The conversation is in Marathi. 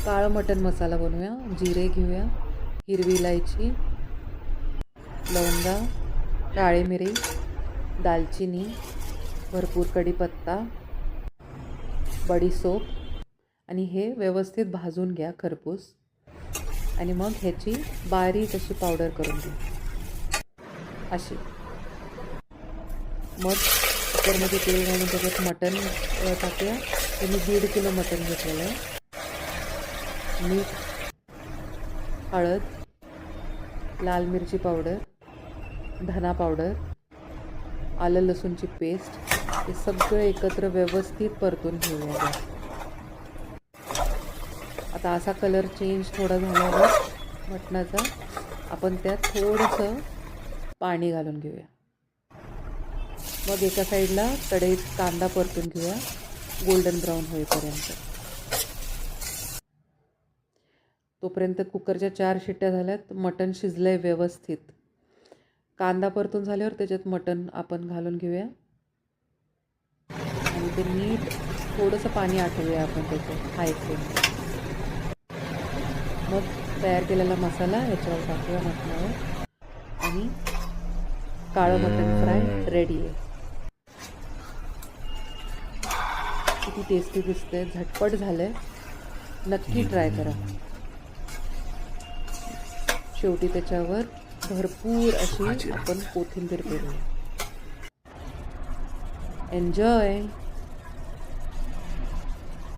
काळं मटण मसाला बनवूया. जिरे घेऊया, हिरवी इलायची, लवंगा, काळी मिरी, दालचिनी, भरपूर कढीपत्ता, बडीशोप आणि हे व्यवस्थित भाजून घ्या खरपूस. आणि मग ह्याची बारीक अशी पावडर करून घ्या अशी. मग कुकरमध्ये तेल घालून त्याच्यात मटण टाकूया. मी 1.5 किलो मटण घेतलेलं आहे. मीठ, हळद, लाल मिरची पावडर, धना पावडर, आलं लसूणची पेस्ट हे सगळं एकत्र व्यवस्थित परतून घेऊया. आता असा कलर चेंज थोडा झाल्यावर मटणाचा आपण त्यात थोडंसं पाणी घालून घेऊया. मग एका साईडला कढईत कांदा परतून घेऊया गोल्डन ब्राऊन होईपर्यंत. तोपर्यंत कुकरच्या 4 शिट्ट्या झाल्यात. मटण शिजलं आहे व्यवस्थित. कांदा परतून झाल्यावर त्याच्यात मटण आपण घालून घेऊया आणि ते नीट थोडंसं पाणी आटवूया आपण त्याच्यात हाय फ्लेमवर. मग तयार केलेला मसाला ह्याच्यावर टाकूया मटणावर आणि काळं मटण फ्राय रेडी आहे. किती टेस्टी दिसते, झटपट झालंय. नक्की ट्राय करा. शेवटी त्याच्यावर भरपूर अशी आपण कोथिंबीर करूया. एन्जॉय.